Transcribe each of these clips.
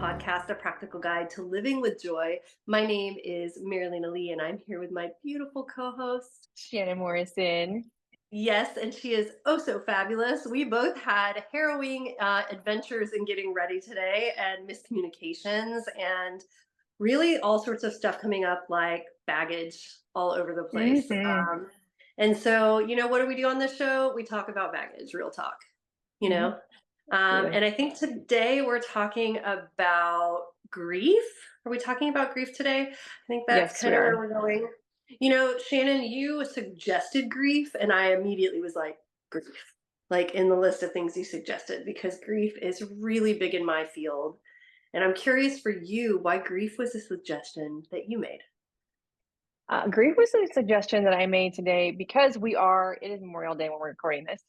podcast, A Practical Guide to Living with Joy. My name is Marilena Lee, and I'm here with my beautiful co host. Shannon Morrison. Yes, and she is oh so fabulous. We both had harrowing adventures in getting ready today and miscommunications, and really all sorts of stuff coming up like baggage all over the place. Hmm. And so, what do we do on this show? We talk about baggage, real talk, you Hmm. know? Absolutely. And I think today we're talking about grief. Are we talking about grief today? I think that's Yes, we kind of where are. we're going. Shannon, you suggested grief, and I immediately was like, grief, like in the list of things you suggested, because grief is really big in my field. And I'm curious for you why grief was a suggestion that you made. Grief was a suggestion that I made today because it is Memorial Day when we're recording this.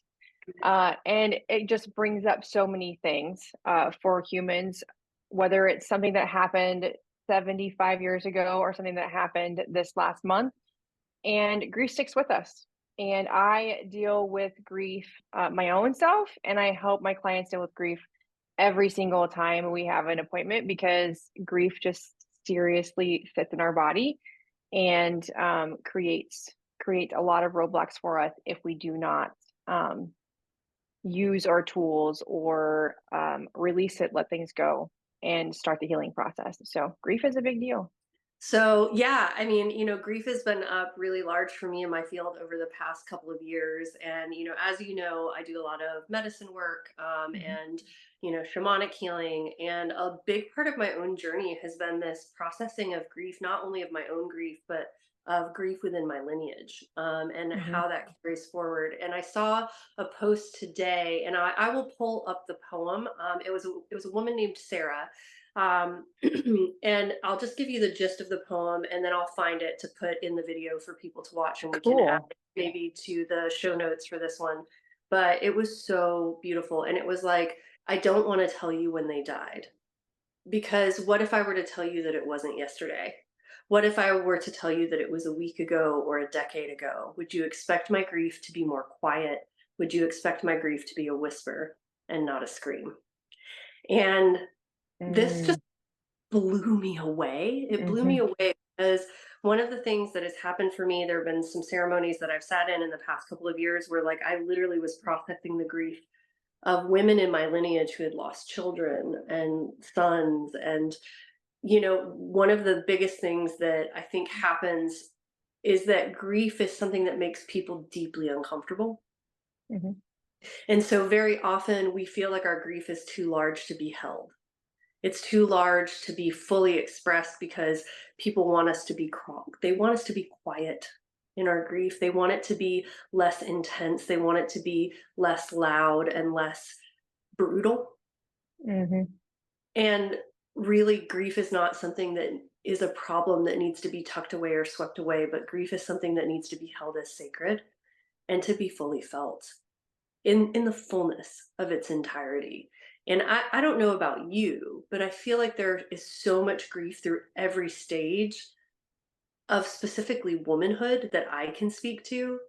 And it just brings up so many things for humans, whether it's something that happened 75 years ago or something that happened this last month. And grief sticks with us. And I deal with grief my own self, and I help my clients deal with grief every single time we have an appointment because grief just seriously sits in our body and creates a lot of roadblocks for us if we do not um, use our tools or release it, let things go, and start the healing process. So grief is a big deal. So, yeah, I mean, grief has been up really large for me in my field over the past couple of years. And, as you know, I do a lot of medicine work Mhm. and, shamanic healing. And a big part of my own journey has been this processing of grief, not only of my own grief, but of grief within my lineage and Mhm. how that carries forward. And I saw a post today, and I will pull up the poem. It was a woman named Sarah, um, and I'll just give you the gist of the poem, and then I'll find it to put in the video for people to watch, and we can add Cool. it maybe to the show notes for this one. But it was so beautiful. And it was like, I don't want to tell you when they died, because what if I were to tell you that it wasn't yesterday? What if I were to tell you that it was a week ago or a decade ago? Would you expect my grief to be more quiet? Would you expect my grief to be a whisper and not a scream? And this just Mm. blew me away. It blew me Mhm. away because one of the things that has happened for me, there have been some ceremonies that I've sat in the past couple of years where, like, I literally was processing the grief of women in my lineage who had lost children and sons. And, one of the biggest things that I think happens is that grief is something that makes people deeply uncomfortable. Mhm. And so very often we feel like our grief is too large to be held. It's too large to be fully expressed because people want us to be they want us to be quiet in our grief. They want it to be less intense. They want it to be less loud and less brutal. Mhm. And really, grief is not something that is a problem that needs to be tucked away or swept away, but grief is something that needs to be held as sacred and to be fully felt in the fullness of its entirety. And I don't know about you, but I feel like there is so much grief through every stage of specifically womanhood that I can speak to,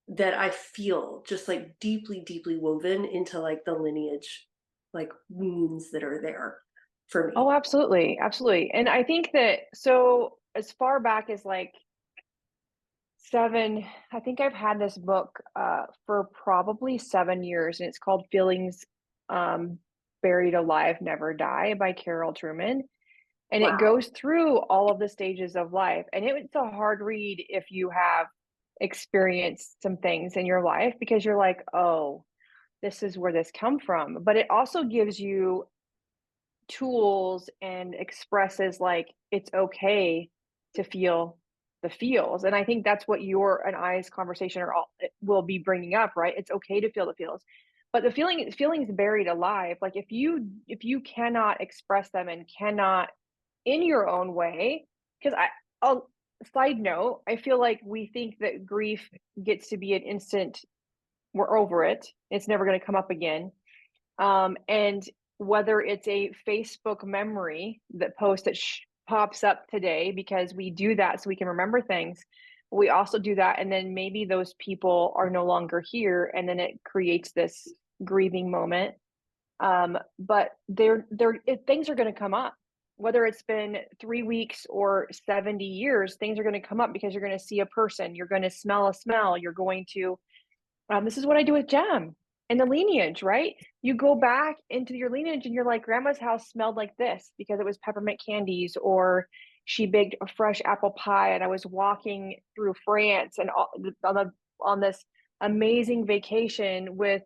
that I feel just like deeply, deeply woven into like the lineage, like wounds that are there for me. Oh, absolutely, absolutely. And I think that so as far back as like 7, I think I've had this book for probably 7 years, and it's called Feelings um, Buried Alive Never Die by Carol Truman. And it Wow. goes through all of the stages of life. And it's a hard read if you have experienced some things in your life because you're like, oh, this is where this come from. But it also gives you tools and expresses like it's okay to feel the feels. And I think that's what your and I's conversation will be bringing up, right? It's okay to feel the feels. But the feelings buried alive, like if you cannot express them and cannot in your own way, because I'll side note, I feel like we think that grief gets to be an instant, we're over it. It's never going to come up again. And whether it's a Facebook memory that post that pops up today because we do that so we can remember things, we also do that, and then maybe those people are no longer here, and then it creates this grieving moment. But things are going to come up. Whether it's been 3 weeks or 70 years, things are going to come up because you're going to see a person, you're going to smell a smell, you're going to this is what I do with jam and the lineage, right? You go back into your lineage and you're like, grandma's house smelled like this because it was peppermint candies, or she baked a fresh apple pie. And I was walking through France and on this amazing vacation with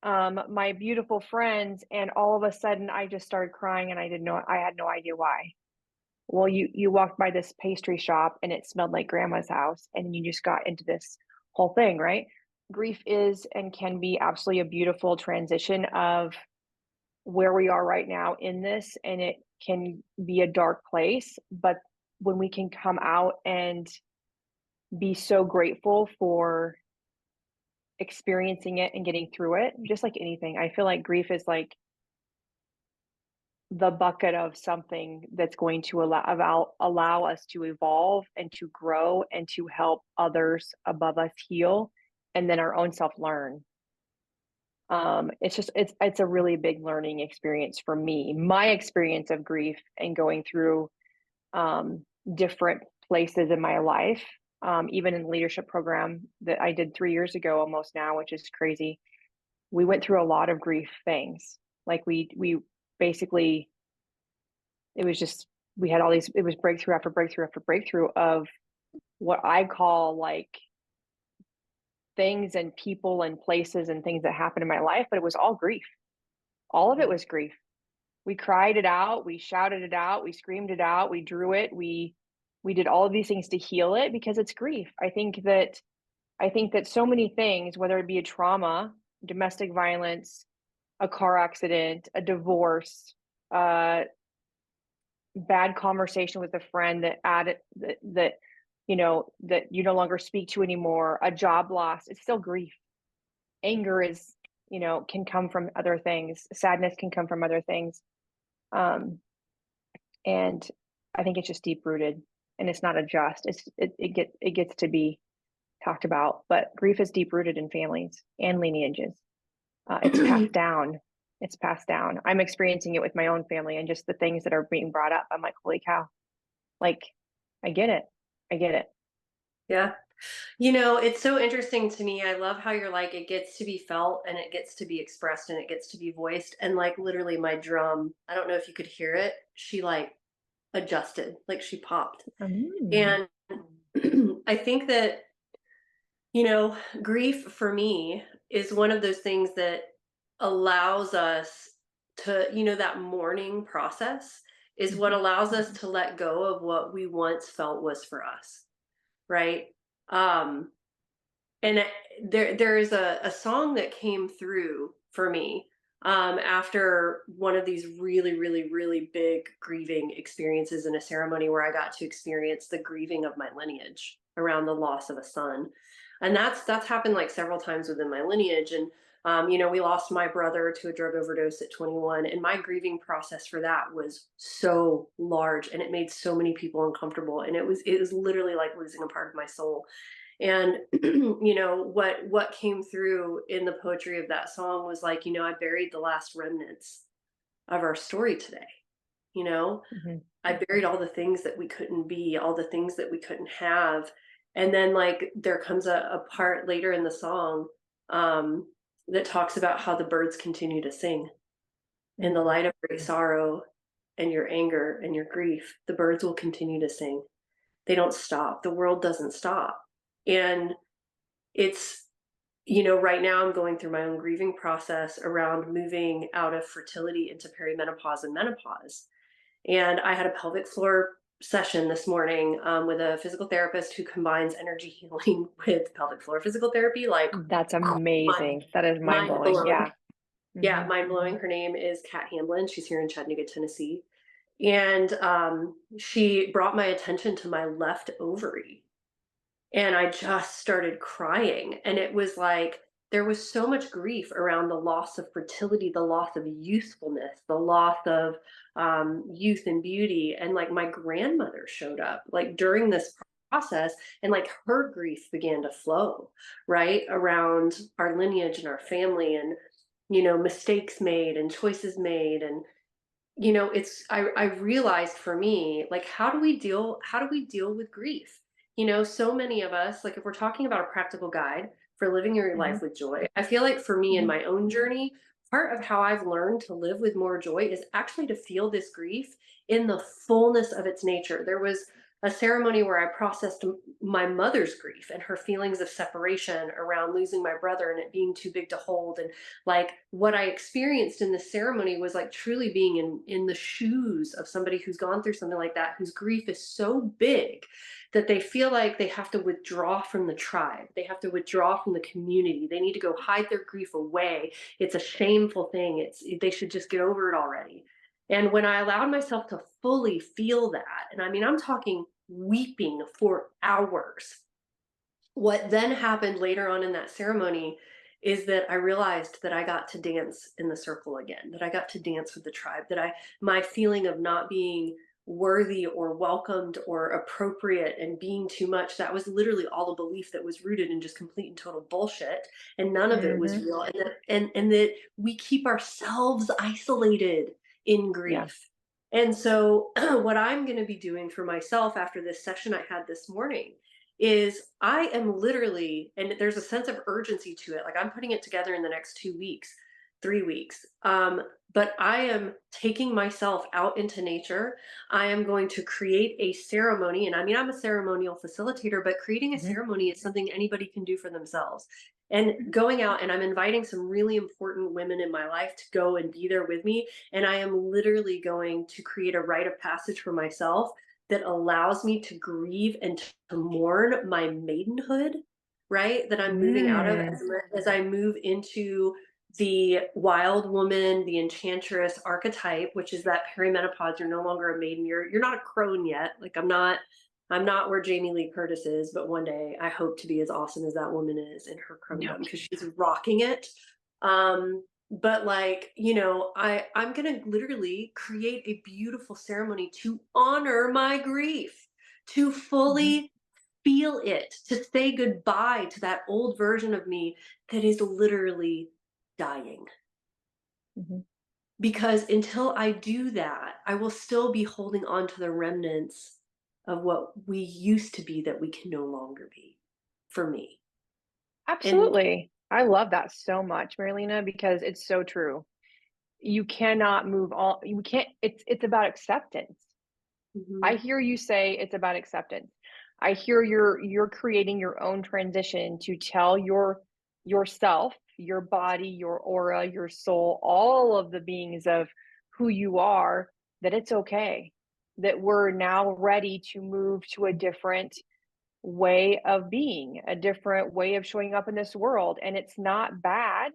my beautiful friends. And all of a sudden I just started crying and I had no idea why. Well, you walked by this pastry shop and it smelled like grandma's house, and you just got into this whole thing, right? Grief is and can be absolutely a beautiful transition of where we are right now in this, and it can be a dark place, but when we can come out and be so grateful for experiencing it and getting through it, just like anything, I feel like grief is like the bucket of something that's going to allow us to evolve and to grow and to help others above us heal, and then our own self learn. It's a really big learning experience for me. My experience of grief and going through um, different places in my life, even in the leadership program that I did 3 years ago, almost now, which is crazy. We went through a lot of grief things. Like we basically it was just we had all these it was breakthrough after breakthrough after breakthrough of what I call like things and people and places and things that happened in my life, but it was all grief. All of it was grief. We cried it out, we shouted it out, we screamed it out, we drew it, we did all of these things to heal it because it's grief. I think that so many things, whether it be a trauma, domestic violence, a car accident, a divorce, uh bad conversation with a friend that added that that you no longer speak to anymore, a job loss, it's still grief. Anger is, can come from other things. Sadness can come from other things. Um, and I think it's just deep rooted, and it's not adjust. It gets to be talked about, but grief is deep rooted in families and lineages. It's passed down. It's passed down. I'm experiencing it with my own family and just the things that are being brought up. I'm like, holy cow. Like, I get it. I get it. Yeah. It's so interesting to me. I love how you're like, it gets to be felt and it gets to be expressed and it gets to be voiced. And like literally my drum, I don't know if you could hear it. She like adjusted, like she popped. Mm. And I think that, grief for me is one of those things that allows us to, that mourning process is what Mhm. allows us to let go of what we once felt was for us. Right. Um, and there is a song that came through for me after one of these really, really, really big grieving experiences in a ceremony where I got to experience the grieving of my lineage around the loss of a son. And that's happened like several times within my lineage. And we lost my brother to a drug overdose at 21, and my grieving process for that was so large, and it made so many people uncomfortable, and it was literally like losing a part of my soul. And what came through in the poetry of that song was like, I buried the last remnants of our story today. you know Mhm. I buried all the things that we couldn't be, all the things that we couldn't have. And then like there comes a part later in the song um that talks about how the birds continue to sing in the Mhm. light of great sorrow and your anger and your grief. The birds will continue to sing. They don't stop. The world doesn't stop. And it's right now I'm going through my own grieving process around moving out of fertility into perimenopause and menopause. And I had a pelvic floor session this morning with a physical therapist who combines energy healing with pelvic floor physical therapy. Like, That's mind, amazing. That is mind mind blowing. blown. Yeah. Yeah, Mhm. mind blowing. Her name is Kat Hamlin. She's here in Chattanooga, Tennessee. And she brought my attention to my left ovary, and I just started crying. And it was like there was so much grief around the loss of fertility, the loss of youthfulness, the loss of youth and beauty. And like my grandmother showed up like during this process, and like her grief began to flow right around our lineage and our family. And mistakes made and choices made. And I realized for me, like, how do we deal with grief? So many of us, like, if we're talking about a practical guide for living your Mhm, life with joy, I feel like for me in mhm, my own journey, part of how I've learned to live with more joy is actually to feel this grief in the fullness of its nature. There was a ceremony where I processed my mother's grief and her feelings of separation around losing my brother and it being too big to hold. And like, what I experienced in this ceremony was like truly being in the shoes of somebody who's gone through something like that, whose grief is so big that they feel like they have to withdraw from the tribe, they have to withdraw from the community, they need to go hide their grief away. It's a shameful thing, they should just get over it already. And when I allowed myself to fully feel that, and I mean, I'm talking weeping for hours, what then happened later on in that ceremony is that I realized that I got to dance in the circle again, that I got to dance with the tribe, that my feeling of not being worthy or welcomed or appropriate and being too much, that was literally all a belief that was rooted in just complete and total bullshit. And none of it was mhm. real. And that we keep ourselves isolated in Yeah. grief. And so what I'm going to be doing for myself after this session I had this morning is I am literally, and there's a sense of urgency to it. Like, I'm putting it together in the next 2 weeks, 3 weeks. But I am taking myself out into nature. I am going to create a ceremony. And I mean, I'm a ceremonial facilitator, but creating a Mhm, ceremony is something anybody can do for themselves. And going out, and I'm inviting some really important women in my life to go and be there with me. And I am literally going to create a rite of passage for myself that allows me to grieve and to mourn my maidenhood, right? That I'm moving out of mm. as I move into the wild woman, the enchantress archetype, which is that perimenopause. You're no longer a maiden. You're not a crone yet. Like, I'm not where Jamie Lee Curtis is, but one day I hope to be as awesome as that woman is in her No. crondom because she's rocking it. But like, I'm gonna literally create a beautiful ceremony to honor my grief, to Mhm, fully feel it, to say goodbye to that old version of me that is literally dying. mhm. Because until I do that, I will still be holding on to the remnants of what we used to be that we can no longer be, for me. And Absolutely. I love that so much, Marilena, because it's so true. You cannot move on. You can't. It's about acceptance. I mhm, hear you say it's about acceptance. I hear you're creating your own transition to tell yourself, your body, your aura, your soul, all of the beings of who you are, that it's okay. That we're now ready to move to a different way of being, a different way of showing up in this world. And it's not bad.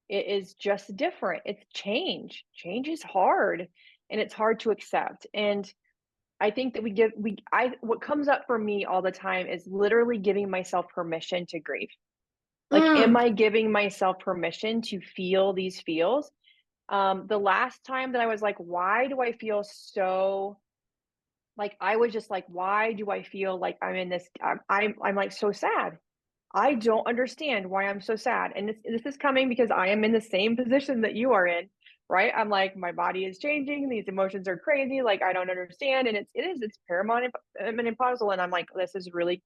It is just different. It's change. Change is hard and it's hard to accept. And I think that what comes up for me all the time is literally giving myself permission to grieve. Like, am mm, I giving myself permission to feel these feels? The last time that I was like, why do I feel so like I was just like, why do I feel like I'm in this? I'm like so sad. I don't understand why I'm so sad. And this is coming because I am in the same position that you are in, right? I'm like, my body is changing. These emotions are crazy. Like, I don't understand. And it's menopausal. And I'm like, this is really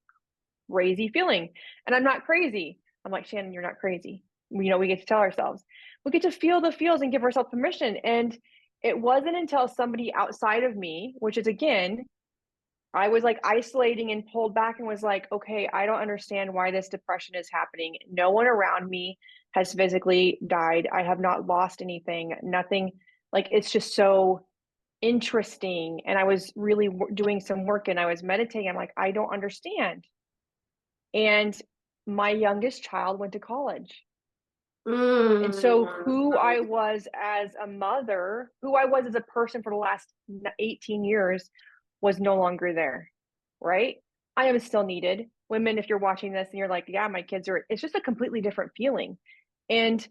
crazy feeling. And I'm not crazy. I'm like, Shannon, you're not crazy. We get to tell ourselves, we get to feel the feels and give ourselves permission. And it wasn't until somebody outside of me, which is again, I was like isolating and pulled back and was like, okay, I don't understand why this depression is happening. No one around me has physically died. I have not lost anything, nothing. Like, it's just so interesting. And I was really doing some work and I was meditating. I'm like, I don't understand. And my youngest child went to college. And so, mm. who I was as a mother, who I was as a person for the last 18 years was no longer there, right? I am still needed. Women, if you're watching this and you're like, yeah, my kids are, it's just a completely different feeling. And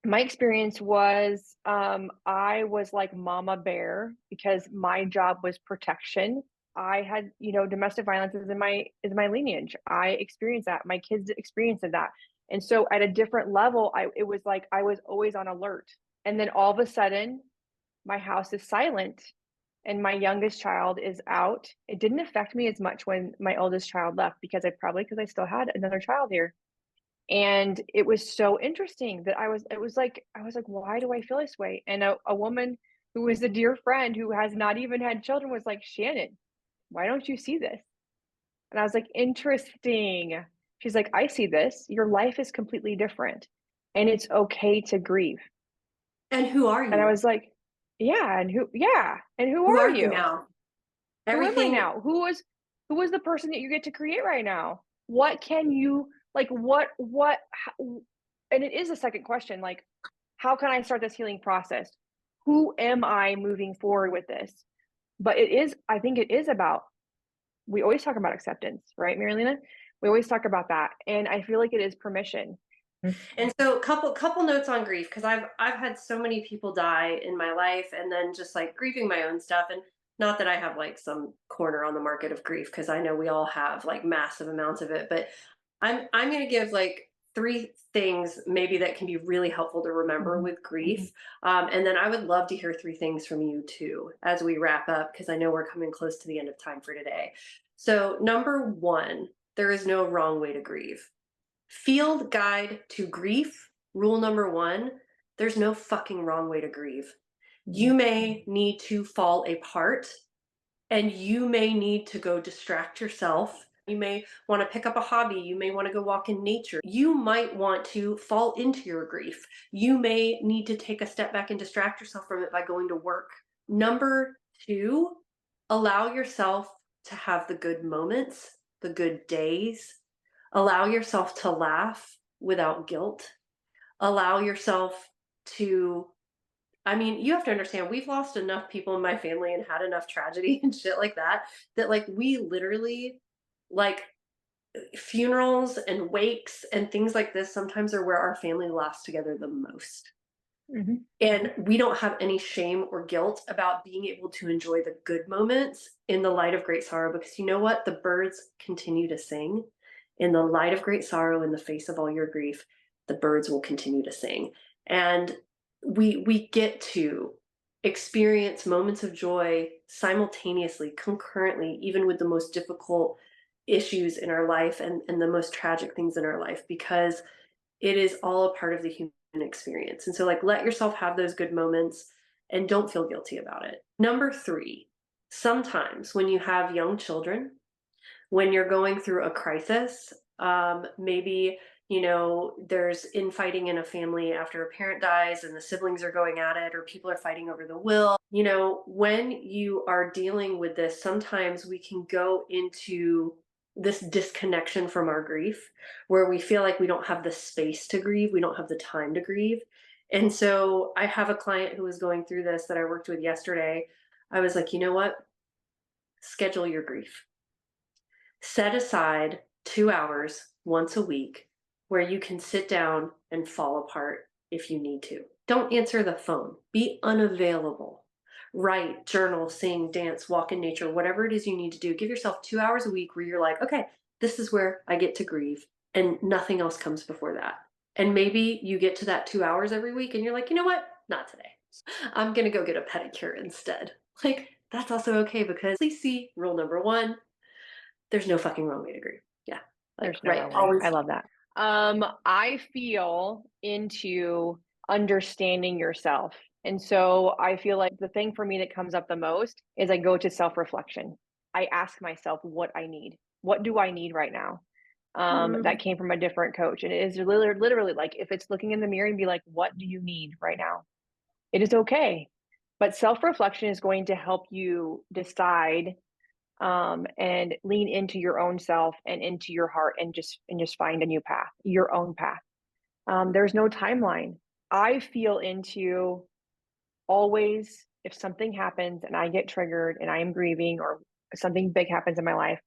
my experience was I was like mama bear because my job was protection. I had, domestic violence is in my lineage. I experienced that. My kids experienced that. And so at a different level, it was like I was always on alert. And then all of a sudden, my house is silent and my youngest child is out. It didn't affect me as much when my oldest child left because I still had another child here. And it was so interesting that I was like, why do I feel this way? And a woman who was a dear friend who has not even had children was like, Shannon, why don't you see this? And I was like, interesting. She's like, I see this. Your life is completely different. And it's okay to grieve. And who are And I you? was like, yeah. And who Who are are you you? now? Who am I Everything. now? Who was the person that you get to create right now? What can you like what how, and it is a second question, like, how can I start this healing process? Who am I moving forward with this? But I think it is about, we always talk about acceptance, right, Marilena? We always talk about that. And I feel like it is permission. And so couple notes on grief, because I've had so many people die in my life, and then just like grieving my own stuff. And not that I have like some corner on the market of grief, because I know we all have like massive amounts of it, but I'm going to give like three things maybe that can be really helpful to remember Mhm, with mhm, grief. And then I would love to hear three things from you too as we wrap up, because I know we're coming close to the end of time for today. So number one, there is no wrong way to grieve. Field Guide to Grief, rule number one, there's no fucking wrong way to grieve. You mhm, may need to fall apart, and you may need to go distract yourself. You may want to pick up a hobby. You may want to go walk in nature. You might want to fall into your grief. You may need to take a step back and distract yourself from it by going to work. Number two, allow yourself to have the good moments, the good days. Allow yourself to laugh without guilt. Allow yourself to, I mean, you have to understand, we've lost enough people in my family and had enough tragedy and shit like that, that like we literally, like, funerals and wakes and things like this sometimes are where our family laughs together the most. mhm, And we don't have any shame or guilt about being able to enjoy the good moments in the light of great sorrow, because you know what? The birds continue to sing. In the light of great sorrow, in the face of all your grief, the birds will continue to sing. And we get to experience moments of joy simultaneously, concurrently, even with the most difficult issues in our life and the most tragic things in our life, because it is all a part of the human experience. And so, like, let yourself have those good moments and don't feel guilty about it. Number three, sometimes when you have young children, when you're going through a crisis, maybe, there's infighting in a family after a parent dies and the siblings are going at it, or people are fighting over the will. When you are dealing with this, sometimes we can go into this disconnection from our grief, where we feel like we don't have the space to grieve, we don't have the time to grieve. And so I have a client who was going through this that I worked with yesterday. I was like, you know what? Schedule your grief. Set aside 2 hours once a week where you can sit down and fall apart if you need to. Don't answer the phone. Be unavailable. Write, journal, sing, dance, walk in nature, whatever it is you need to do. Give yourself 2 hours a week where you're like, okay, this is where I get to grieve, and nothing else comes before that. And maybe you get to that 2 hours every week and you're like, you know what? Not today. I'm going to go get a pedicure instead. Like, that's also okay, because please see rule number one, there's no fucking wrong way to grieve. Yeah. Like, there's no right. wrong way. Always. I love that. I feel into understanding yourself. And so I feel like the thing for me that comes up the most is I go to self-reflection. I ask myself what I need. What do I need right now? Mm, That came from a different coach. And it is literally like, if it's looking in the mirror and be like, what do you need right now? It is okay. But self-reflection is going to help you decide, and lean into your own self and into your heart, and just find a new path, your own path. There's no timeline. I feel into, always, if something happens and I get triggered and I am grieving, or something big happens in my life,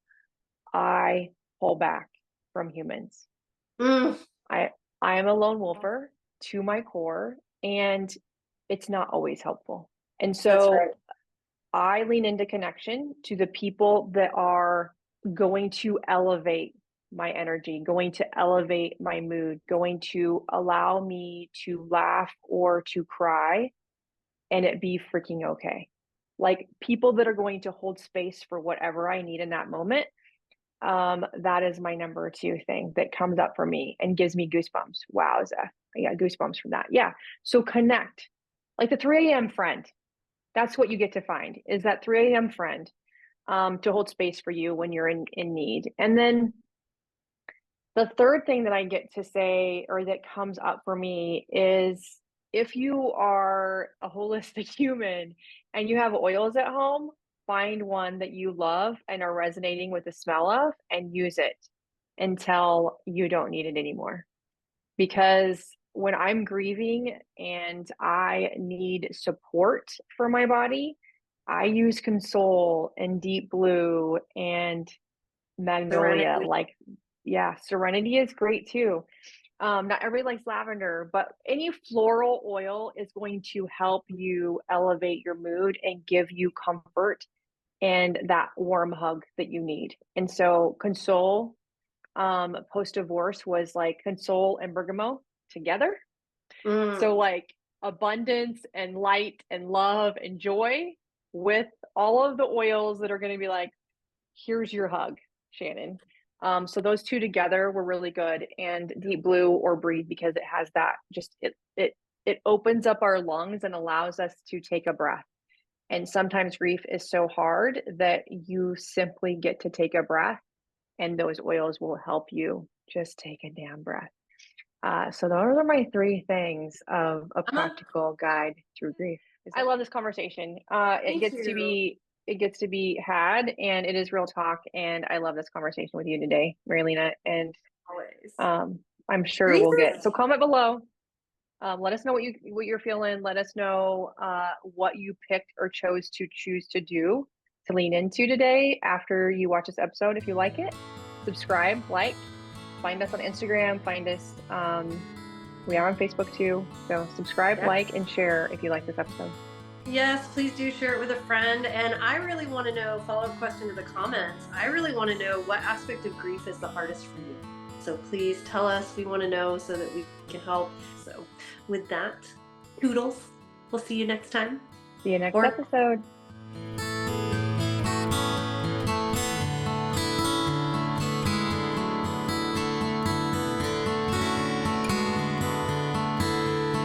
I pull back from humans. mm, I I am a lone wolfer to my core, and it's not always helpful. And that's so right. I lean into connection to the people that are going to elevate my energy, going to elevate my mood, going to allow me to laugh or to cry and it be freaking okay. Like people that are going to hold space for whatever I need in that moment. That is my number two thing that comes up for me and gives me goosebumps. Wowza. I got goosebumps from that. Yeah. So connect. Like the 3 a.m. friend. That's what you get to find is that 3 a.m. friend to hold space for you when you're in need. And then the third thing that I get to say or that comes up for me is if you are a holistic human and you have oils at home, find one that you love and are resonating with the smell of and use it until you don't need it anymore. Because when I'm grieving and I need support for my body, I use Console and Deep Blue and Magnolia. Serenity. Like, yeah, Serenity is great too. Not everybody likes lavender, but any floral oil is going to help you elevate your mood and give you comfort and that warm hug that you need. And so Console, post divorce was like Console and bergamot together. So Mm. like abundance and light and love and joy with all of the oils that are going to be like, here's your hug, Shannon. So those two together were really good, and Deep Blue or Breathe because it has that just it opens up our lungs and allows us to take a breath. And sometimes grief is so hard that you simply get to take a breath, and those oils will help you just take a damn breath. So those are my three things of a Uh, practical guide through grief. I love this conversation. Me too. It gets to be had, and it is real talk. And I love this conversation with you today, Marilena. And Always. um, I'm sure Grief we'll get is so comment below. Let us know what you're feeling. Let us know what you picked or choose to do to lean into today after you watch this episode. If you like it, subscribe, like, find us on Instagram, find us. We are on Facebook too. So subscribe, yes. like, and share if you like this episode. Yes, please do share it with a friend. And I really want to know, follow-up question to the comments. I really want to know what aspect of grief is the hardest for you. So please tell us. We want to know so that we can help. So with that, toodles. We'll see you next time. See you next Or episode.